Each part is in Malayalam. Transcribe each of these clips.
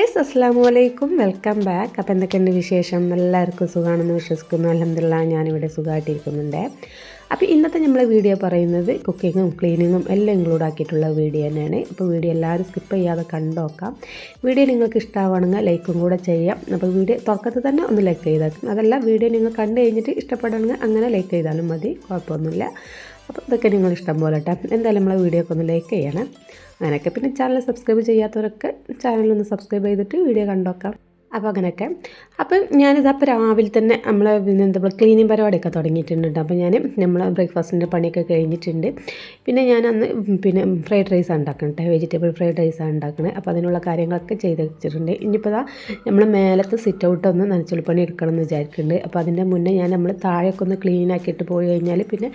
ഗൈസ് അസ്സലാമു അലൈക്കും, വെൽക്കം ബാക്ക്. അപ്പോൾ എന്തൊക്കെയുണ്ട് വിശേഷം? എല്ലാവർക്കും സുഖമാണെന്ന് വിശ്വസിക്കുന്നു. അൽഹംദുലില്ലാ ഞാനിവിടെ സുഖമായിട്ടിരിക്കുന്നുണ്ട്. അപ്പോൾ ഇന്നത്തെ നമ്മളെ വീഡിയോ പറയുന്നത് കുക്കിങ്ങും ക്ലീനിങ്ങും എല്ലാം ഇൻക്ലൂഡ് ആക്കിയിട്ടുള്ള വീഡിയോ തന്നെയാണ്. അപ്പോൾ വീഡിയോ എല്ലാവരും സ്കിപ്പ് ചെയ്യാതെ കണ്ടുനോക്കാം. വീഡിയോ നിങ്ങൾക്ക് ഇഷ്ടമാണെങ്കിൽ ലൈക്കും കൂടെ ചെയ്യാം. അപ്പോൾ വീഡിയോ തുറക്കത്തിൽ തന്നെ ഒന്ന് ലൈക്ക് ചെയ്തേക്കും. അതല്ല, വീഡിയോ നിങ്ങൾ കണ്ടു കഴിഞ്ഞിട്ട് ഇഷ്ടപ്പെടുകയാണെങ്കിൽ അങ്ങനെ ലൈക്ക് ചെയ്താലും മതി, കുഴപ്പമൊന്നുമില്ല. അപ്പോൾ ഇതൊക്കെ നിങ്ങൾ ഇഷ്ടം പോലെ കേട്ടോ. എന്തായാലും നമ്മളെ വീഡിയോ ഒക്കെ ഒന്ന് ലൈക്ക് ചെയ്യണം. അങ്ങനെയൊക്കെ പിന്നെ ചാനൽ സബ്സ്ക്രൈബ് ചെയ്യാത്തവരൊക്കെ ചാനലൊന്ന് സബ്സ്ക്രൈബ് ചെയ്തിട്ട് വീഡിയോ കണ്ടോക്കാം. അപ്പോൾ അങ്ങനെയൊക്കെ. അപ്പം ഞാനിതപ്പോൾ രാവിലെ തന്നെ നമ്മളെ എന്താ ക്ലീനിങ് പരിപാടിയൊക്കെ തുടങ്ങിയിട്ടുണ്ട്. അപ്പോൾ നമ്മൾ ബ്രേക്ക്ഫാസ്റ്റിൻ്റെ പണിയൊക്കെ കഴിഞ്ഞിട്ടുണ്ട്. പിന്നെ ഞാൻ അന്ന് ഫ്രൈഡ് റൈസ് ഉണ്ടാക്കണേ, വെജിറ്റബിൾ ഫ്രൈഡ് റൈസാണ് ഉണ്ടാക്കണേ. അപ്പോൾ അതിനുള്ള കാര്യങ്ങളൊക്കെ ചെയ്ത് വെച്ചിട്ടുണ്ട്. ഇനിയിപ്പോൾ നമ്മൾ മേലത്തെ സിറ്റ് ഔട്ട് ഒന്ന് നനച്ചുള്ളിപ്പണി എടുക്കണം എന്ന് വിചാരിക്കുന്നുണ്ട്. അപ്പോൾ അതിൻ്റെ മുന്നേ നമ്മൾ താഴെയൊക്കെ ഒന്ന് ക്ലീൻ ആക്കിയിട്ട് പോയി കഴിഞ്ഞാൽ പിന്നെ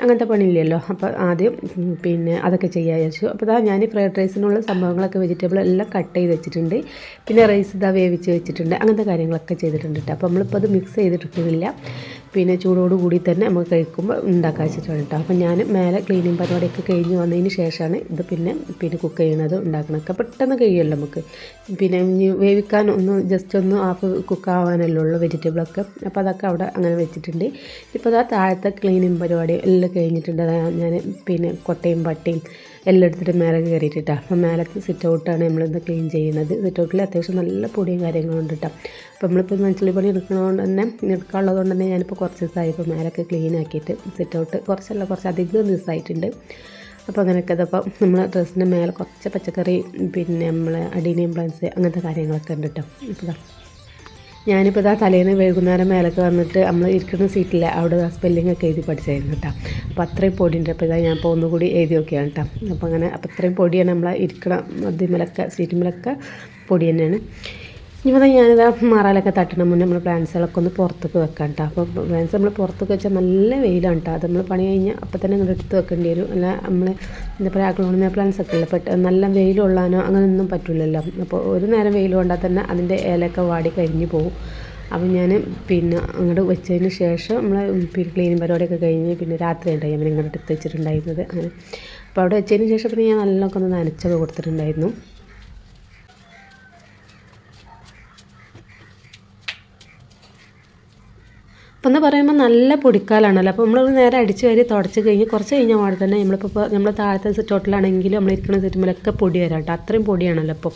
അങ്ങനത്തെ പണിയില്ലല്ലോ. അപ്പോൾ ആദ്യം അതൊക്കെ ചെയ്യാൻ വിചാരിച്ചു. അപ്പോൾ ഞാൻ ഫ്രൈഡ് റൈസിനുള്ള സംഭവങ്ങളൊക്കെ വെജിറ്റബിൾ എല്ലാം കട്ട് ചെയ്ത് വെച്ചിട്ടുണ്ട്. പിന്നെ റൈസ് വേവിച്ച് വെച്ചിട്ടുണ്ട്. അങ്ങനത്തെ കാര്യങ്ങളൊക്കെ ചെയ്തിട്ടുണ്ട്. അപ്പോൾ നമ്മളിപ്പോൾ അത് മിക്സ് ചെയ്തിട്ടിട്ടില്ല. ചൂടോട് കൂടി തന്നെ നമുക്ക് കഴിക്കുമ്പോൾ ഉണ്ടാക്കാൻ വെച്ചിട്ടാണ് കേട്ടോ. അപ്പോൾ ഞാൻ മേലെ ക്ലീനിങ് പരിപാടിയൊക്കെ കഴിഞ്ഞ് വന്നതിന് ശേഷമാണ് ഇത് പിന്നെ കുക്ക് ചെയ്യണത് ഉണ്ടാക്കണമൊക്കെ പെട്ടെന്ന് കഴിയുമല്ലോ നമുക്ക്. വേവിക്കാൻ ജസ്റ്റ് ഒന്ന് ഹാഫ് കുക്കാവാനല്ലേ ഉള്ളൂ വെജിറ്റബിളൊക്കെ. അപ്പോൾ അതൊക്കെ അവിടെ അങ്ങനെ വെച്ചിട്ടുണ്ട്. ഇപ്പോൾ താഴത്തെ ക്ലീനിങ് പരിപാടി എല്ലാം കഴിഞ്ഞിട്ടുണ്ട്. ഞാൻ കൊട്ടയും പട്ടയും എല്ലാം എടുത്തിട്ട് മേലെ കയറിയിട്ടാണ്. അപ്പോൾ മേലത്തെ സിറ്റ് ഔട്ടാണ് നമ്മളിന്ന് ക്ലീൻ ചെയ്യുന്നത്. സിറ്റ് ഔട്ടിൽ അത്യാവശ്യം നല്ല പൊടിയും കാര്യങ്ങളും ഉണ്ട് കേട്ടോ. അപ്പോൾ നമ്മളിപ്പോൾ മനസ്സിലി പണി എടുക്കാനുള്ളത് കൊണ്ട് തന്നെ ഞാനിപ്പോൾ കുറച്ച് ദിവസമായി ഇപ്പോൾ മേലൊക്കെ ക്ലീൻ ആക്കിയിട്ട് സിറ്റ് ഔട്ട് കുറച്ചധികം ദിവസമായിട്ടുണ്ട്. അപ്പോൾ അങ്ങനെയൊക്കെ അതപ്പോൾ നമ്മൾ ഡ്രസ്സിൻ്റെ മേലെ കുറച്ച് പച്ചക്കറി നമ്മൾ അഡീനിയം പ്ലാന്റ്സ് അങ്ങനത്തെ കാര്യങ്ങളൊക്കെ ഉണ്ട് കേട്ടോ. ഇപ്പോൾ ഞാനിപ്പോൾ തലേന്ന് വൈകുന്നേരം മേലൊക്കെ വന്നിട്ട് നമ്മൾ ഇരിക്കുന്ന സീറ്റിൽ അവിടെ സ്പെല്ലിംഗ് ഒക്കെ എഴുതി പഠിച്ചായിരുന്നു കേട്ടോ. അപ്പോൾ അത്രയും പൊടിയുണ്ട്. അപ്പോൾ ഞാൻ ഇപ്പോൾ ഒന്നുകൂടി എഴുതി നോക്കിയാണ് കേട്ടോ. അപ്പോൾ അത്രയും പൊടിയാണ് നമ്മൾ ഇരിക്കണം അതിന്മേലൊക്കെ സീറ്റിന്മേലൊക്കെ പൊടി തന്നെയാണ്. ഇനിയിപ്പോൾ ഞാനിതാ മാറാലൊക്കെ തട്ടണ മുന്നേ നമ്മൾ പ്ലാന്റ്സുകളൊക്കെ ഒന്ന് പുറത്തേക്ക് വെക്കാം കേട്ടോ. അപ്പോൾ പ്ലാന്റ്സ് നമ്മൾ പുറത്തേക്ക് വെച്ചാൽ നല്ല വെയിലാണ് കേട്ടോ. അത് നമ്മൾ പണി കഴിഞ്ഞാൽ അപ്പോൾ തന്നെ ഇങ്ങോട്ട് എടുത്ത് വെക്കേണ്ടി വരും. അല്ല നമ്മൾ എന്താ പറയുക അഗ്ലോണിമ പ്ലാന്റ്സ് ഒക്കെ ഉള്ള നല്ല വെയിൽ കൊള്ളാനോ അങ്ങനെയൊന്നും പറ്റില്ലല്ലോ. അപ്പോൾ ഒരു നേരം വെയിൽ കൊണ്ടാൽ തന്നെ അതിൻ്റെ ഇലയൊക്കെ വാടി കരിഞ്ഞു പോകും. അപ്പോൾ ഞാൻ അങ്ങോട്ട് വെച്ചതിന് ശേഷം നമ്മൾ ക്ലീനിങ് പരിപാടിയൊക്കെ കഴിഞ്ഞ് രാത്രി ഉണ്ടായി ഞാൻ ഇങ്ങോട്ട് എടുത്ത് വെച്ചിട്ടുണ്ടായിരുന്നത്. അങ്ങനെ അപ്പോൾ അവിടെ വെച്ചതിന് ശേഷം ഞാൻ നല്ലതൊക്കെ ഒന്ന് നനച്ചൊക്കെ കൊടുത്തിട്ടുണ്ടായിരുന്നു. അപ്പം എന്ന് പറയുമ്പോൾ നല്ല പൊടിക്കാലാണല്ലോ. അപ്പോൾ നമ്മൾ നേരെ അടിച്ച് വാരി തുടച്ച് കഴിഞ്ഞ് കുറച്ച് കഴിഞ്ഞാൽ പാടെ തന്നെ നമ്മൾ താഴത്തെ സിറ്റോട്ടിലാണെങ്കിലും നമ്മൾ ഇരിക്കുന്ന സിറ്റുമ്പോഴൊക്കെ പൊടി വരാം കേട്ടോ. അത്രയും പൊടിയാണല്ലോ. അപ്പോൾ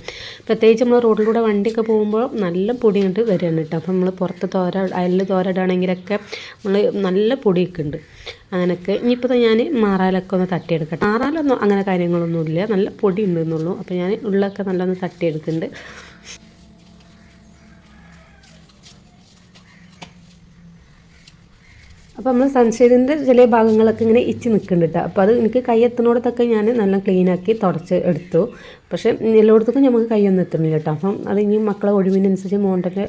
പ്രത്യേകിച്ച് നമ്മൾ റോഡിലൂടെ വണ്ടിയൊക്കെ പോകുമ്പോൾ നല്ല പൊടി കണ്ട് വരികയാണ് കേട്ടോ. അപ്പോൾ നമ്മൾ പുറത്ത് അയലിൽ തോരയിടാണെങ്കിലൊക്കെ നമ്മൾ നല്ല പൊടിയൊക്കെ ഉണ്ട്. അങ്ങനെയൊക്കെ ഇനിയിപ്പോൾ ഞാൻ മാറാലൊക്കെ ഒന്ന് തട്ടിയെടുക്കട്ടെ. മാറാലൊന്നും അങ്ങനെ കാര്യങ്ങളൊന്നുമില്ല, നല്ല പൊടി ഉണ്ടെന്നുള്ളൂ. അപ്പോൾ ഞാൻ ഉള്ളൊക്കെ നല്ലൊന്ന് തട്ടിയെടുക്കുന്നുണ്ട്. അപ്പോൾ നമ്മൾ സൺഷെയ്ഡിൻ്റെ ചില ഭാഗങ്ങളൊക്കെ ഇങ്ങനെ ഇച്ച് നിൽക്കുന്നുണ്ട് കേട്ടോ. അപ്പോൾ അത് എനിക്ക് കൈ എത്തുന്നിടത്തൊക്കെ ഞാൻ നല്ല ക്ലീനാക്കി തുടച്ച് എടുത്തു. പക്ഷേ എല്ലായിടത്തേക്കും നമുക്ക് കൈയൊന്നും എത്തുന്നില്ല കേട്ടോ. അപ്പം അത് ഇനി മക്കളെ ഒഴിവിനനുസരിച്ച് മോണ്ടൊക്കെ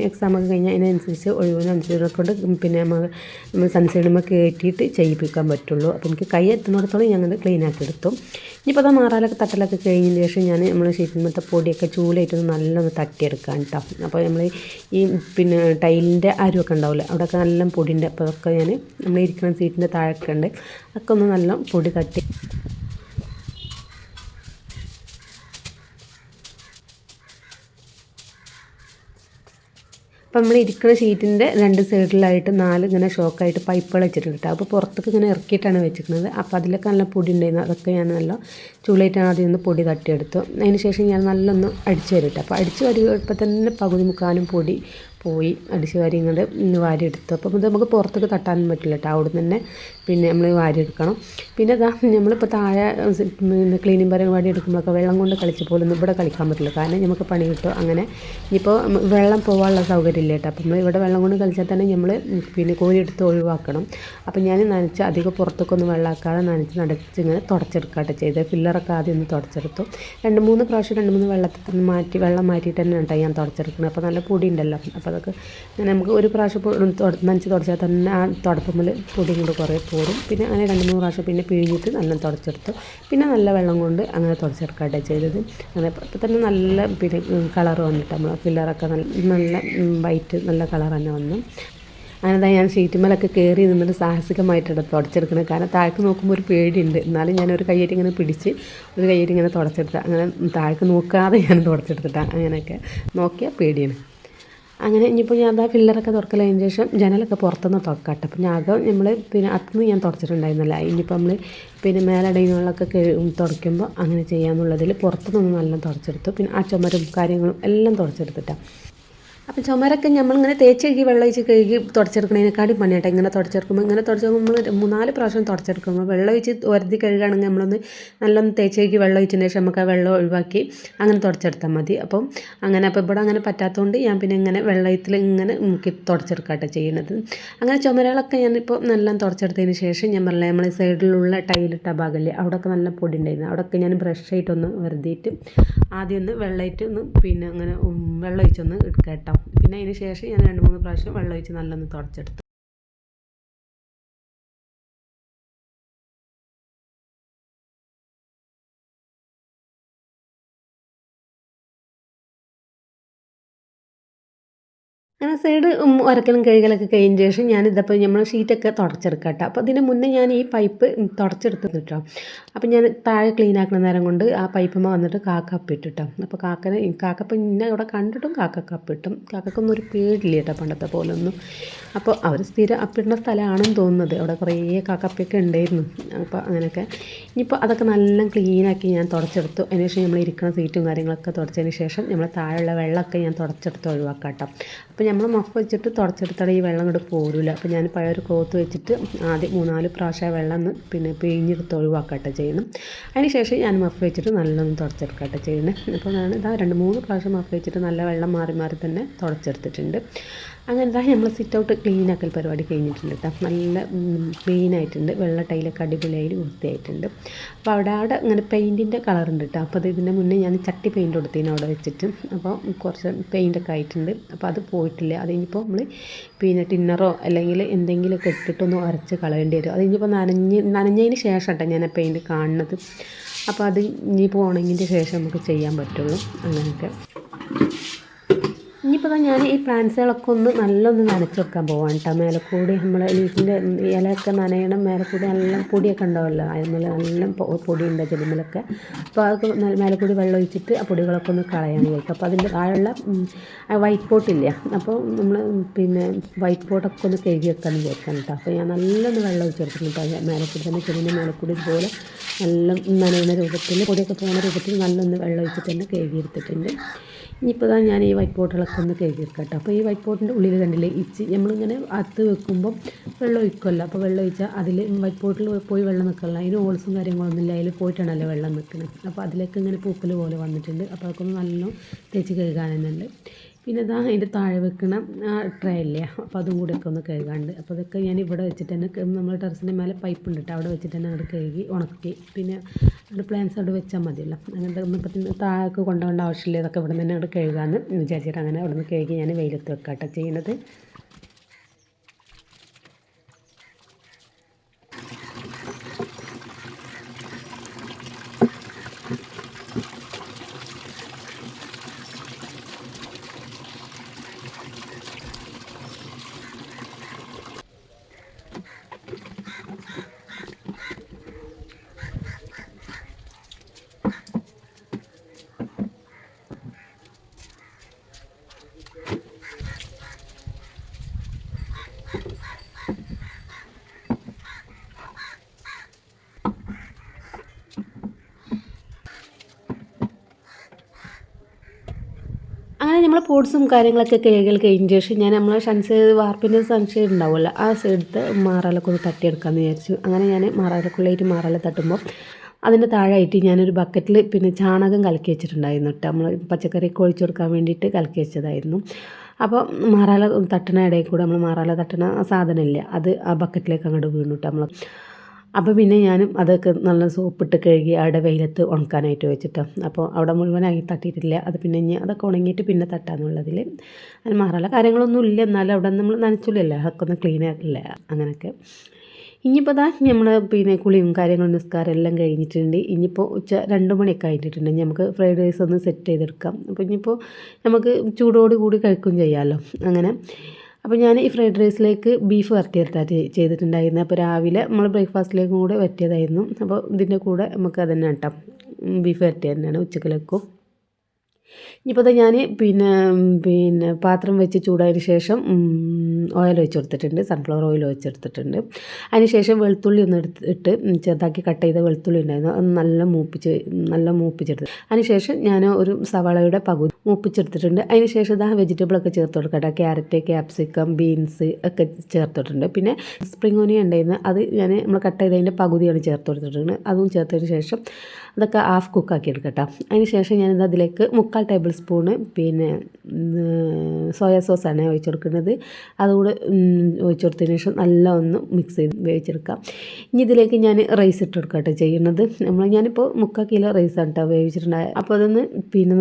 എക്സാമൊക്കെ കഴിഞ്ഞാൽ അതിനനുസരിച്ച് ഒഴിവിനനുസരിച്ച് കൊണ്ട് നമ്മൾ സൺസൈഡിന്മേൽ കയറ്റിയിട്ട് ചെയ്യിപ്പിക്കാൻ പറ്റുള്ളൂ. അപ്പോൾ എനിക്ക് കൈ എത്തുന്നിടത്തോളം ഞങ്ങൾ ക്ലീനാക്കി എടുത്തു. ഇനിയിപ്പോൾ അത് മാറാലൊക്കെ തട്ടലൊക്കെ കഴിഞ്ഞതിന് ശേഷം ഞാൻ നമ്മൾ ഷീറ്റിന്മേലത്തെ പൊടിയൊക്കെ ചൂലായിട്ടൊന്ന് നല്ലൊന്ന് തട്ടിയെടുക്കാം കേട്ടോ. അപ്പോൾ നമ്മൾ ഈ ടൈലിൻ്റെ അരുവൊക്കെ ഉണ്ടാവില്ലേ, അവിടെയൊക്കെ നല്ല പൊടിയുണ്ട്. അപ്പോൾ അതൊക്കെ ഞാൻ നമ്മൾ ഇരിക്കുന്ന സീറ്റിൻ്റെ താഴൊക്കെ ഉണ്ട്, അതൊക്കെ ഒന്ന് നല്ല പൊടി തട്ടി അപ്പോൾ നമ്മൾ ഇരിക്കുന്ന ഷീറ്റിൻ്റെ രണ്ട് സൈഡിലായിട്ട് 4 ഇങ്ങനെ ഷോക്കായിട്ട് പൈപ്പുകൾ വെച്ചിട്ടുണ്ട് കേട്ടോ. അപ്പോൾ പുറത്തേക്ക് ഇങ്ങനെ ഇറക്കിയിട്ടാണ് വെച്ചിരിക്കുന്നത്. അപ്പോൾ അതിലൊക്കെ നല്ല പൊടി ഉണ്ടായിരുന്നു. അതൊക്കെ ഞാൻ നല്ല ചൂളായിട്ടാണ് ആദ്യം ഒന്ന് പൊടി തട്ടിയെടുത്തു. അതിന് ശേഷം ഞാൻ നല്ലൊന്ന് അടിച്ചു വരും കേട്ടോ. അപ്പോൾ അടിച്ച് വരുമ്പോൾ തന്നെ പകുതി മുക്കാലും പൊടി പോയി അടിച്ച് വാരി ഇങ്ങോട്ട് വാരിയെടുത്തു. അപ്പോൾ ഇത് നമുക്ക് പുറത്തേക്ക് തട്ടാനും പറ്റില്ല കേട്ടോ. അവിടെ നിന്ന് തന്നെ നമ്മൾ വാരിയെടുക്കണം. പിന്നെ നമ്മളിപ്പോൾ താഴെ ക്ലീനിങ് പരിപാടി എടുക്കുമ്പോഴൊക്കെ വെള്ളം കൊണ്ട് കളിച്ച പോലൊന്നും ഇവിടെ കളിക്കാൻ പറ്റില്ല. കാരണം നമുക്ക് പണി കിട്ടും. അങ്ങനെ ഇനിയിപ്പോൾ വെള്ളം പോകാനുള്ള സൗകര്യം ഇല്ല കേട്ടോ. അപ്പോൾ നമ്മൾ ഇവിടെ വെള്ളം കൊണ്ട് കളിച്ചാൽ തന്നെ നമ്മൾ കോരിയെടുത്ത് ഒഴിവാക്കണം. അപ്പോൾ ഞാൻ നനച്ച് അധികം പുറത്തേക്കൊന്നും വെള്ളമാക്കാതെ നടച്ച് ഇങ്ങനെ തുടച്ചെടുക്കാട്ടെ ചെയ്ത് ഫില്ലറൊക്കെ ആദ്യം ഒന്ന് തുടച്ചെടുത്തു. 2-3 പ്രാവശ്യം 2-3 വെള്ളം മാറ്റിയിട്ട് തന്നെ കേട്ടോ ഞാൻ തുടച്ചെടുക്കുന്നത്. അപ്പോൾ നല്ല പൊടി ഉണ്ടല്ലോ. അപ്പോൾ അതൊക്കെ അങ്ങനെ നമുക്ക് ഒരു പ്രാവശ്യം നനച്ച് തുടച്ചാൽ തന്നെ ആ തുടപ്പുമ്പോൾ പൊടി കൊണ്ട് കുറേ പോരും. പിന്നെ അങ്ങനെ 2-3 പ്രാവശ്യം പിഴിഞ്ഞിട്ട് നല്ല തുടച്ചെടുത്തു. പിന്നെ നല്ല വെള്ളം കൊണ്ട് അങ്ങനെ തുടച്ചെടുക്കാട്ടെ ചെയ്തത്. അങ്ങനെ ഇപ്പോൾ തന്നെ നല്ല കളർ വന്നിട്ട് നമ്മൾ ഫില്ലറൊക്കെ നല്ല വൈറ്റ് നല്ല കളർ തന്നെ വന്നു. അങ്ങനെ ഞാൻ ഷീറ്റുമേലൊക്കെ കയറി നിന്നിട്ട് സാഹസികമായിട്ടാണ് തുടച്ചെടുക്കുന്നത്. കാരണം താഴേക്ക് നോക്കുമ്പോൾ ഒരു പേടിയുണ്ട്. എന്നാലും ഞാനൊരു കയ്യായിട്ട് ഇങ്ങനെ പിടിച്ച് ഒരു കയ്യായിട്ട് ഇങ്ങനെ തുടച്ചെടുത്താൽ അങ്ങനെ താഴേക്ക് നോക്കാതെ ഞാൻ തുടച്ചെടുത്തിട്ടാണ്. അങ്ങനെയൊക്കെ നോക്കിയാൽ പേടിയാണ്. അങ്ങനെ ഇനിയിപ്പോൾ ഞാൻ അതാ ഫില്ലറൊക്കെ തുറക്കലതിന് ശേഷം ജനലൊക്കെ പുറത്തുനിന്ന് തുറക്കട്ടെ. അപ്പം ഞാൻ നമ്മൾ പിന്നെ അത്തുനിന്ന് ഞാൻ തുടച്ചിട്ടുണ്ടായിരുന്നില്ല. ഇനിയിപ്പോൾ നമ്മൾ പിന്നെ മേലടയുന്നതൊക്കെ തുടയ്ക്കുമ്പോൾ അങ്ങനെ ചെയ്യാമെന്നുള്ളതിൽ പുറത്തുനിന്ന് നല്ല തുടച്ചെടുത്തു. പിന്നെ ആ ചുമരും കാര്യങ്ങളും എല്ലാം തുടച്ചെടുത്തിട്ടാണ്. അപ്പം ചുമരൊക്കെ നമ്മളിങ്ങനെ തേച്ച് കഴുകി വെള്ളം ഒഴിച്ച് കഴുകി തുടച്ചെടുക്കുന്നതിനെക്കാളും പണിയാട്ടെ. ഇങ്ങനെ തുടച്ചെടുക്കുമ്പോൾ ഇങ്ങനെ തുടച്ചെടുക്കുമ്പോൾ നമ്മൾ 3-4 പ്രാവശ്യം തുടച്ചെടുക്കുമ്പോൾ വെള്ളം ഒഴിച്ച് ഒരതി കഴുകുകയാണെങ്കിൽ നമ്മളൊന്ന് നല്ലൊന്ന് തേച്ച് കഴുകി വെള്ളം ഒഴിച്ചതിന് ശേഷം നമുക്ക് ആ വെള്ളം ഒഴിവാക്കി അങ്ങനെ തുടച്ചെടുത്താൽ മതി. അപ്പം അങ്ങനെ അപ്പോൾ ഇവിടെ അങ്ങനെ പറ്റാത്തതുകൊണ്ട് ഞാൻ പിന്നെ ഇങ്ങനെ വെള്ളത്തിൽ ഇങ്ങനെ മുക്കി തുടച്ചെടുക്കാട്ടെ ചെയ്യുന്നത്. അങ്ങനെ ചുമരുകളൊക്കെ ഞാനിപ്പോൾ നല്ല തുടച്ചെടുത്തതിന് ശേഷം ഞാൻ പറഞ്ഞില്ലേ നമ്മൾ സൈഡിലുള്ള ടൈലിട്ട ഭാഗമല്ലേ അവിടെയൊക്കെ നല്ല പൊടി ഉണ്ടായിരുന്നു. അവിടെയൊക്കെ ഞാൻ ബ്രഷായിട്ടൊന്ന് വെറുതെയിട്ട് ആദ്യം ഒന്ന് വെള്ളമായിട്ട് ഒന്ന് പിന്നെ അങ്ങനെ വെള്ളം ഒഴിച്ചൊന്ന് എടുക്കാം. പിന്നെ അതിന് ശേഷം ഞാൻ 2-3 പ്രാവശ്യം വെള്ളം ഒഴിച്ച് നല്ലൊന്ന് തുടച്ചെടുത്തു. അങ്ങനെ സൈഡ് ഉരക്കലും കഴുകലൊക്കെ കഴിഞ്ഞ ശേഷം ഞാനിതപ്പോൾ നമ്മൾ ഷീറ്റൊക്കെ തുടച്ചെടുക്കാം കേട്ടോ. അപ്പോൾ അതിന് മുന്നേ ഞാൻ ഈ പൈപ്പ് തുടച്ചെടുത്ത് കേട്ടോ. അപ്പോൾ ഞാൻ താഴെ ക്ലീൻ ആക്കുന്ന നേരം കൊണ്ട് ആ പൈപ്പുമ്മ വന്നിട്ട് കാക്ക അപ്പിട്ടു കേട്ടോ. അപ്പോൾ കാക്കപ്പം ഇന്നെ ഇവിടെ കണ്ടിട്ടും കാക്കക്ക് അപ്പിട്ടും. കാക്കക്കൊന്നും ഒരു പേടില്ല കേട്ടോ പണ്ടത്തെ പോലെ ഒന്നും. അപ്പോൾ അവർ സ്ഥിരം അപ്പിടുന്ന സ്ഥലമാണെന്ന് തോന്നുന്നത്. അവിടെ കുറേ കാക്കപ്പൊക്കെ ഉണ്ടായിരുന്നു. അപ്പോൾ അങ്ങനെയൊക്കെ ഇനിയിപ്പോൾ അതൊക്കെ നല്ല ക്ലീനാക്കി ഞാൻ തുടച്ചെടുത്തു. അതിന് ശേഷം നമ്മൾ ഇരിക്കുന്ന സീറ്റും കാര്യങ്ങളൊക്കെ തുടച്ചതിന് ശേഷം നമ്മൾ താഴെയുള്ള വെള്ളമൊക്കെ ഞാൻ തുടച്ചെടുത്ത് ഒഴിവാക്കാം കേട്ടോ. അപ്പോൾ നമ്മൾ മഫ് വെച്ചിട്ട് തുടച്ചെടുത്താൽ ഈ വെള്ളം ഇങ്ങോട്ട് പോരില്ല. അപ്പോൾ ഞാൻ പഴയൊരു ക്ലോത്ത് വെച്ചിട്ട് ആദ്യം 3-4 പ്രാവശ്യം വെള്ളം ഒന്ന് പിന്നെ പിഴിഞ്ഞെടുത്ത് ഒഴിവാക്കട്ടെ ചെയ്യണം. അതിന് ശേഷം ഞാൻ മഫ് വെച്ചിട്ട് നല്ലൊന്ന് തുടച്ചെടുക്കട്ടെ ചെയ്യണേ. അപ്പോൾ ഞാൻ ഇതാ 2-3 പ്രാവശ്യം മഫ് വെച്ചിട്ട് നല്ല വെള്ളം മാറി മാറി തന്നെ തുടച്ചെടുത്തിട്ടുണ്ട്. അങ്ങനെ ഇതാ നമ്മൾ സിറ്റ് ഔട്ട് ക്ലീനാക്കൽ പരിപാടി കഴിഞ്ഞിട്ടുണ്ട് കേട്ടോ. നല്ല ക്ലീനായിട്ടുണ്ട്. വെള്ള ടൈലൊക്കെ അടിപൊളിയായി വൃത്തിയായിട്ടുണ്ട്. അപ്പോൾ അവിടെ ഇങ്ങനെ പെയിൻറ്റിൻ്റെ കളറുണ്ട് കേട്ടോ. അപ്പോൾ അത് ഇതിൻ്റെ മുന്നേ ഞാൻ ചട്ടി പെയിൻറ്റ് കൊടുത്തതിന് അവിടെ വെച്ചിട്ട് അപ്പോൾ കുറച്ച് പെയിൻറ്റൊക്കെ ആയിട്ടുണ്ട്. അപ്പോൾ അത് പോയിട്ടില്ല. അത് ഇനിയിപ്പോൾ നമ്മൾ പിന്നെ ടിന്നറോ അല്ലെങ്കിൽ എന്തെങ്കിലുമൊക്കെ ഇട്ടിട്ടൊന്ന് ഉരച്ച് കളയേണ്ടി വരും. അത് ഇനിയിപ്പോൾ നനഞ്ഞതിന് ശേഷം കേട്ടോ ഞാൻ ആ പെയിൻറ്റ് കാണുന്നത്. അപ്പോൾ അത് ഇനിയിപ്പോൾ ഉണങ്ങിയതിന് ശേഷം നമുക്ക് ചെയ്യാൻ പറ്റുള്ളൂ. അങ്ങനെയൊക്കെ ഇനിയിപ്പോൾ ഞാൻ ഈ പ്ലാന്റ്സുകളൊക്കെ ഒന്ന് നല്ലൊന്ന് നനച്ച് വെക്കാൻ പോവാണ് കേട്ടോ. മേലെക്കൂടി നമ്മൾ ലീഫിൻ്റെ ഇലയൊക്കെ നനയണം. മേലെക്കൂടി നല്ല പൊടിയൊക്കെ ഉണ്ടാവുമല്ലോ. അതിന്മേൽ നല്ല പൊടിയുണ്ട് ചെടിമേലൊക്കെ. അപ്പോൾ അതൊക്കെ മേലെക്കൂടി വെള്ളം ഒഴിച്ചിട്ട് ആ പൊടികളൊക്കെ ഒന്ന് കളയാൻ വിചാരിക്കും. അപ്പോൾ അതിൻ്റെ താഴെയുള്ള വൈറ്റ് പോട്ടില്ല. അപ്പോൾ നമ്മൾ പിന്നെ വൈറ്റ് പോട്ടൊക്കെ ഒന്ന് കഴുകി വെക്കാൻ വിചാരിക്കാൻ കേട്ടോ. അപ്പോൾ ഞാൻ നല്ലൊന്ന് വെള്ളം ഒഴിച്ചെടുത്തിട്ടുണ്ട്. മേലെക്കൂടി തന്നെ ചെടിൻ്റെ മേലെക്കൂടി ഇതുപോലെ നല്ല നനയുന്ന രൂപത്തിൽ പൊടിയൊക്കെ പോകുന്ന രൂപത്തിൽ നല്ലൊന്ന് വെള്ളം ഒഴിച്ചിട്ട് തന്നെ കഴുകിയെടുത്തിട്ടുണ്ട്. ഇനിയിപ്പോൾ ഞാൻ ഈ വൈറ്റ് പോട്ടുകളൊക്കെ ഒന്ന് കഴുകിയെടുക്കാം കേട്ടോ. അപ്പോൾ ഈ വൈറ്റ് പോട്ടിൻ്റെ ഉള്ളിൽ കണ്ടില്ലേ നമ്മളിങ്ങനെ അകത്ത് വെക്കുമ്പം വെള്ളം ഒഴിക്കുമല്ലോ. അപ്പോൾ വെള്ളം ഒഴിച്ചാൽ അതിൽ വൈറ്റ് പോട്ടിൽ പോയി വെള്ളം നിൽക്കില്ല. അതിന് ഹോൾസും കാര്യങ്ങളൊന്നും ഇല്ല. അതിൽ പോയിട്ടാണല്ലോ വെള്ളം നിൽക്കുന്നത്. അപ്പോൾ അതിലേക്ക് ഇങ്ങനെ പൂപ്പൽ പോലെ വന്നിട്ടുണ്ട്. അപ്പോൾ അതൊക്കെ ഒന്ന് നല്ലോണം തേച്ച് കഴുകാനുണ്ട്. പിന്നെ ഇതാ അതിൻ്റെ താഴെ വെക്കണ ആ ട്രേ ഇല്ലേ, അപ്പോൾ അതും കൂടെയൊക്കെ ഒന്ന് കഴുകാണ്ട്. അപ്പോൾ അതൊക്കെ ഞാൻ ഇവിടെ വെച്ചിട്ട് തന്നെ നമ്മൾ ടെറസിൻ്റെ മേലെ പൈപ്പ് ഉണ്ട് കേട്ടോ. അവിടെ വെച്ചിട്ട് തന്നെ അങ്ങോട്ട് കഴുകി ഉണക്കി പിന്നെ അവിടെ പ്ലാന്റ്സ് അവിടെ വെച്ചാൽ മതിയല്ലോ. അങ്ങനത്തെ ഒന്നും ഇപ്പം താഴേക്ക് കൊണ്ടുപോകേണ്ട ആവശ്യമില്ല. ഇതൊക്കെ ഇവിടെ തന്നെ അങ്ങോട്ട് കഴുകാമെന്ന് വിചാരിച്ചിട്ട് അങ്ങനെ അവിടെ നിന്ന് കഴുകി ഞാൻ വെയിലത്ത് വെക്കാം കേട്ടോ ചെയ്യുന്നത്. അങ്ങനെ നമ്മൾ പോട്ട്സും കാര്യങ്ങളൊക്കെ കഴുകൽ കഴിഞ്ഞ ശേഷം ഞാൻ നമ്മൾ വാർപ്പിൻ്റെ സൺഷെയ്ഡ് ഉണ്ടാവുമല്ലോ ആ സൈഡത്തെ മാറാലൊക്കെ ഒന്ന് തട്ടിയെടുക്കാമെന്ന് വിചാരിച്ചു. അങ്ങനെ ഞാൻ മാറാലക്കുള്ളേറ്റ് മാറാല തട്ടുമ്പോൾ അതിൻ്റെ താഴെയായിട്ട് ഞാനൊരു ബക്കറ്റിൽ പിന്നെ ചാണകം കലക്കി വെച്ചിട്ടുണ്ടായിരുന്നു കേട്ടോ. നമ്മൾ പച്ചക്കറിയൊക്കെ ഒഴിച്ചു കൊടുക്കാൻ വേണ്ടിയിട്ട് കലക്കി വെച്ചതായിരുന്നു. അപ്പോൾ മാറാല തട്ടണ ഇടയിൽ കൂടെ നമ്മൾ മാറാല തട്ടണ സാധനമില്ല, അത് ആ ബക്കറ്റിലേക്ക് അങ്ങോട്ട് വീണു കേട്ടോ നമ്മൾ. അപ്പോൾ പിന്നെ ഞാനും അതൊക്കെ നല്ല സോപ്പിട്ട് കഴുകി അവിടെ വെയിലത്ത് ഉണക്കാനായിട്ട് വെച്ചിട്ടോ. അപ്പോൾ അവിടെ മുഴുവനായി തട്ടിയിട്ടില്ല. അത് പിന്നെ ഇനി അതൊക്കെ ഉണങ്ങിയിട്ട് പിന്നെ തട്ടാന്നുള്ളതിൽ അതിന് മാറാല കാര്യങ്ങളൊന്നും ഇല്ല. എന്നാലും അവിടെ നമ്മൾ നനച്ചില്ലല്ലോ, അതൊക്കെ ഒന്ന് ക്ലീൻ ആക്കില്ല അങ്ങനെയൊക്കെ. ഇനിയിപ്പോൾ നമ്മൾ പിന്നെ കുളിയും കാര്യങ്ങളും നിസ്കാരം എല്ലാം കഴിഞ്ഞിട്ടുണ്ട്. ഇനിയിപ്പോൾ ഉച്ച 2 മണിയൊക്കെ ആയിട്ടുണ്ട്. നമുക്ക് ഫ്രൈഡ് റൈസ് ഒന്ന് സെറ്റ് ചെയ്തെടുക്കാം. അപ്പോൾ ഇനിയിപ്പോൾ നമുക്ക് ചൂടോട് കൂടി കഴിക്കുകയും ചെയ്യാമല്ലോ. അങ്ങനെ അപ്പോൾ ഞാൻ ഈ ഫ്രൈഡ് റൈസിലേക്ക് ബീഫ് വരട്ടിയെടുത്തായിട്ട് ചെയ്തിട്ടുണ്ടായിരുന്നു. അപ്പോൾ രാവിലെ നമ്മൾ ബ്രേക്ക്ഫാസ്റ്റിലേക്കും കൂടെ വരട്ടിയതായിരുന്നു. അപ്പോൾ ഇതിൻ്റെ കൂടെ നമുക്ക് അത് തന്നെ കേട്ടോ, ബീഫ് വരട്ടിയത് തന്നെയാണ് ഉച്ചക്കലേക്കും. ഇനിയിപ്പോൾ അത് ഞാൻ പിന്നെ പാത്രം വെച്ച് ചൂടായതിന് ശേഷം ഓയിൽ ഒഴിച്ച് കൊടുത്തിട്ടുണ്ട്, സൺഫ്ലവർ ഓയിൽ ഒഴിച്ചെടുത്തിട്ടുണ്ട്. അതിന് ശേഷം വെളുത്തുള്ളി ഒന്ന് ഇട്ട് ചെറുതാക്കി കട്ട് ചെയ്ത വെളുത്തുള്ളി ഉണ്ടായിരുന്നു, അത് നല്ല മൂപ്പിച്ചെടുത്ത്. അതിന് ശേഷം ഞാൻ ഒരു സവാളയുടെ പകുതി മൂപ്പിച്ചെടുത്തിട്ടുണ്ട്. അതിന് ശേഷം ഇതാ വെജിറ്റബിളൊക്കെ ചേർത്ത് കൊടുക്കട്ടെ, ക്യാരറ്റ്, ക്യാപ്സിക്കം, ബീൻസ് ഒക്കെ ചേർത്തിട്ടുണ്ട്. പിന്നെ സ്പ്രിംഗ് ഓനിയൻ ഉണ്ടായിരുന്നു, അത് ഞാൻ നമ്മൾ കട്ട് ചെയ്തതിൻ്റെ പകുതിയാണ് ചേർത്ത് കൊടുത്തിട്ടുണ്ട്. അതും ചേർത്തതിന് ശേഷം അതൊക്കെ ഹാഫ് കുക്കാക്കി എടുക്കട്ടെ. അതിന് ശേഷം ഞാനിത് അതിലേക്ക് 3/4 ടേബിൾ സ്പൂണ് സോയാ സോസാണ് ഒഴിച്ച് കൊടുക്കുന്നത്. അതുകൂടെ ഒഴിച്ച് കൊടുത്തതിന് ശേഷം നല്ല ഒന്ന് മിക്സ് ചെയ്ത് വേവിച്ചെടുക്കാം. ഇനി ഇതിലേക്ക് ഞാൻ റൈസ് ഇട്ട് കൊടുക്കട്ടെ ചെയ്യുന്നത്. ഞാനിപ്പോൾ 3/4 കിലോ റൈസാണ് കേട്ടോ വേവിച്ചിട്ടുണ്ടായത്. അപ്പോൾ അതൊന്ന്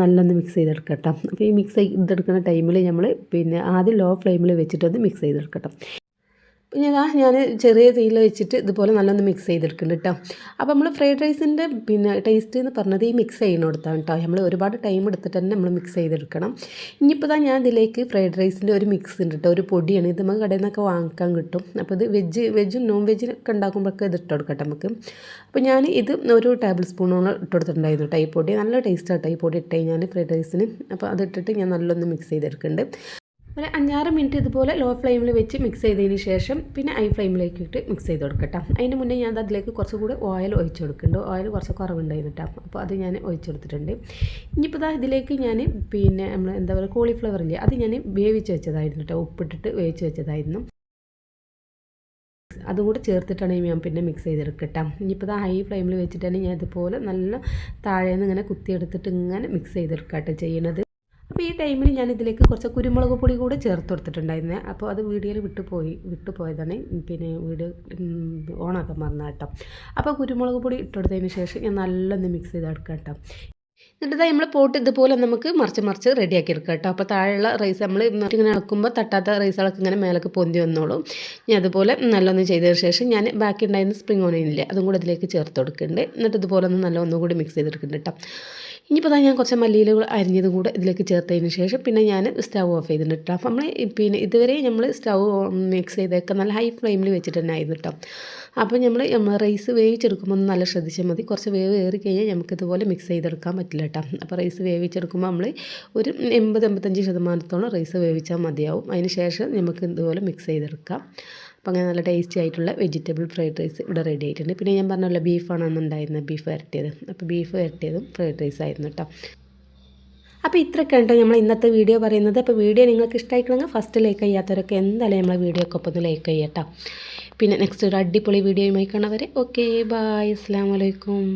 നല്ലൊന്ന് മിക്സ് ചെയ്തെടുക്കട്ടെ. അപ്പോൾ ഈ മിക്സ് ചെയ്തെടുക്കുന്ന ടൈമിൽ നമ്മൾ ആദ്യം ലോ ഫ്ലെയിമിൽ വെച്ചിട്ടൊന്ന് മിക്സ് ചെയ്തെടുക്കട്ടെ. ഞാൻ ചെറിയ തീയിൽ വെച്ചിട്ട് ഇതുപോലെ നല്ലൊന്ന് മിക്സ് ചെയ്തെടുക്കുന്നുണ്ട് കേട്ടോ. അപ്പോൾ നമ്മൾ ഫ്രൈഡ് റൈസിൻ്റെ ടേസ്റ്റ് എന്ന് പറഞ്ഞത് ഈ മിക്സ് ചെയ്യുന്നിടത്താണ് കേട്ടോ. നമ്മൾ ഒരുപാട് ടൈം എടുത്തിട്ട് തന്നെ നമ്മൾ മിക്സ് ചെയ്തെടുക്കണം. ഇനിയിപ്പോൾ ഞാൻ ഇതിലേക്ക് ഫ്രൈഡ് റൈസിൻ്റെ ഒരു മിക്സ് ഉണ്ട് കേട്ടോ, ഒരു പൊടിയാണ്. ഇത് നമുക്ക് കടയിൽ നിന്നൊക്കെ വാങ്ങിക്കാൻ കിട്ടും. അപ്പോൾ ഇത് വെജും നോൺ വെജിനൊക്കെ ഉണ്ടാക്കുമ്പോഴൊക്കെ ഇത് ഇട്ട് കൊടുക്കട്ടെ നമുക്ക്. അപ്പോൾ ഞാൻ ഇത് ഒരു ടേബിൾ സ്പൂണോളം ഇട്ട് കൊടുത്തിട്ടുണ്ടായിരുന്നു കേട്ടോ. ഈ പൊടി നല്ല ടേസ്റ്റ് ആട്ടോ ഈ പൊടി ഇട്ട് കഴിഞ്ഞാൽ ഫ്രൈഡ് റൈസിന്. അപ്പോൾ അതിട്ടിട്ട് ഞാൻ നല്ലൊന്ന് മിക്സ് ചെയ്തെടുക്കുന്നുണ്ട്. ഒരു 5-6 മിനിറ്റ് ഇതുപോലെ ലോ ഫ്ലെയിമിൽ വെച്ച് മിക്സ് ചെയ്തതിന് ശേഷം ഹൈ ഫ്ലെയിമിലേക്ക് ഇട്ട് മിക്സ് ചെയ്ത് കൊടുക്കട്ടെ. അതിന് മുന്നേ ഞാൻ അതിലേക്ക് കുറച്ചുകൂടി ഓയിൽ ഒഴിച്ച് കൊടുക്കുന്നുണ്ട്. ഓയിൽ കുറച്ച് കുറവുണ്ടായിരുന്നു കേട്ടോ, അപ്പോൾ അത് ഞാൻ ഒഴിച്ച് കൊടുത്തിട്ടുണ്ട്. ഇനിയിപ്പോൾ ഇതിലേക്ക് ഞാൻ നമ്മൾ എന്താ പറയുക കോളിഫ്ലവർ ഇല്ലേ, അത് ഞാൻ വേവിച്ച് വെച്ചതായിരുന്നു കേട്ടോ, ഉപ്പിട്ടിട്ട് വേവിച്ച് വെച്ചതായിരുന്നു. അതും കൂടെ ചേർത്തിട്ടാണ് ഞാൻ മിക്സ് ചെയ്തെടുക്കട്ടെ. ഇനിയിപ്പോൾ ഹൈ ഫ്ലെയിമിൽ വെച്ചിട്ടാണ് ഞാൻ ഇതുപോലെ നല്ല താഴേന്ന് ഇങ്ങനെ കുത്തിയെടുത്തിട്ട് ഇങ്ങനെ മിക്സ് ചെയ്തെടുക്കട്ടെ ചെയ്യുന്നത്. അപ്പോൾ ഈ ടൈമിൽ ഞാൻ ഇതിലേക്ക് കുറച്ച് കുരുമുളക് പൊടി കൂടെ ചേർത്ത് കൊടുത്തിട്ടുണ്ടായിരുന്നു. അപ്പോൾ അത് വീഡിയോയിൽ വിട്ടുപോയതാണ്, വീഡിയോ ഓണാക്കാൻ മറന്ന കേട്ടോ. അപ്പോൾ കുരുമുളക് പൊടി ഇട്ടുകൊടുത്തതിന് ശേഷം ഞാൻ നല്ലൊന്ന് മിക്സ് ചെയ്തെടുക്കാം കേട്ടോ. എന്നിട്ട് നമ്മൾ പോട്ട് ഇതുപോലെ നമുക്ക് മറിച്ച് റെഡിയാക്കി എടുക്കാം കേട്ടോ. അപ്പോൾ താഴെയുള്ള റൈസ് നമ്മൾ ഇങ്ങനെ ഇളക്കുമ്പോൾ തട്ടാത്ത റൈസുകളൊക്കെ ഇങ്ങനെ മേലേക്ക് പൊന്തി വന്നോളും. ഞാൻ അതുപോലെ നല്ലൊന്ന് ചെയ്തതിന് ശേഷം ഞാൻ ബാക്കി ഉണ്ടായിരുന്ന സ്പ്രിംഗ് ഓണിയനില്ലേ അതും കൂടെ ഇതിലേക്ക് ചേർത്ത് കൊടുക്കുന്നുണ്ട്. എന്നിട്ട് ഇതുപോലെ ഒന്ന് ഒന്നുകൂടി മിക്സ് ചെയ്തെടുക്കുന്നുണ്ട് കേട്ടോ. ഇനിയിപ്പോൾ ഞാൻ കുറച്ച് മല്ലിയിലകൾ അരിഞ്ഞതും കൂടെ ഇതിലേക്ക് ചേർത്തതിന് ശേഷം ഞാൻ സ്റ്റവ് ഓഫ് ചെയ്തിട്ടുണ്ട് കേട്ടോ. അപ്പോൾ നമ്മൾ ഇതുവരെ നമ്മൾ സ്റ്റവ് മിക്സ് ചെയ്തൊക്കെ നല്ല ഹൈ ഫ്ലെയിമിൽ വെച്ചിട്ട് തന്നെ ആയിരുന്നു കേട്ടോ. അപ്പോൾ നമ്മൾ റൈസ് വേവിച്ചെടുക്കുമ്പോൾ നല്ല ശ്രദ്ധിച്ചാൽ മതി. കുറച്ച് വേവ് ഏറി കഴിഞ്ഞാൽ നമുക്കിതുപോലെ മിക്സ് ചെയ്തെടുക്കാൻ പറ്റില്ല കേട്ടോ. അപ്പോൾ റൈസ് വേവിച്ചെടുക്കുമ്പോൾ നമ്മൾ ഒരു 80-85% റൈസ് വേവിച്ചാൽ മതിയാവും. അതിന് ശേഷം നമുക്ക് ഇതുപോലെ മിക്സ് ചെയ്തെടുക്കാം. അപ്പോൾ അങ്ങനെ നല്ല ടേസ്റ്റി ആയിട്ടുള്ള വെജിറ്റബിൾ ഫ്രൈഡ് റൈസ് ഇവിടെ റെഡി ആയിട്ടുണ്ട്. പിന്നെ ഞാൻ പറഞ്ഞല്ലോ ബീഫാണ് അന്നുണ്ടായിരുന്നത്, ബീഫ് വരട്ടിയത്. അപ്പോൾ ബീഫ് വരട്ടിയതും ഫ്രൈഡ് റൈസ് ആയിരുന്നു കേട്ടോ. അപ്പോൾ ഇത്രയൊക്കെ ഉണ്ടോ നമ്മൾ ഇന്നത്തെ വീഡിയോ പറയുന്നത്. അപ്പോൾ വീഡിയോ നിങ്ങൾക്ക് ഇഷ്ടമായിക്കണമെങ്കിൽ ഫസ്റ്റ് ലൈക്ക് ചെയ്യാത്തവരൊക്കെ എന്തായാലും നമ്മളെ വീഡിയോക്ക് ഒപ്പം ഒന്ന് ലൈക്ക് ചെയ്യട്ടോ. പിന്നെ നെക്സ്റ്റ് ഒരു അടിപൊളി വീഡിയോയുമായി കാണുന്നവരെ ഓക്കെ ബായ്, അസ്സലാമു അലൈക്കും.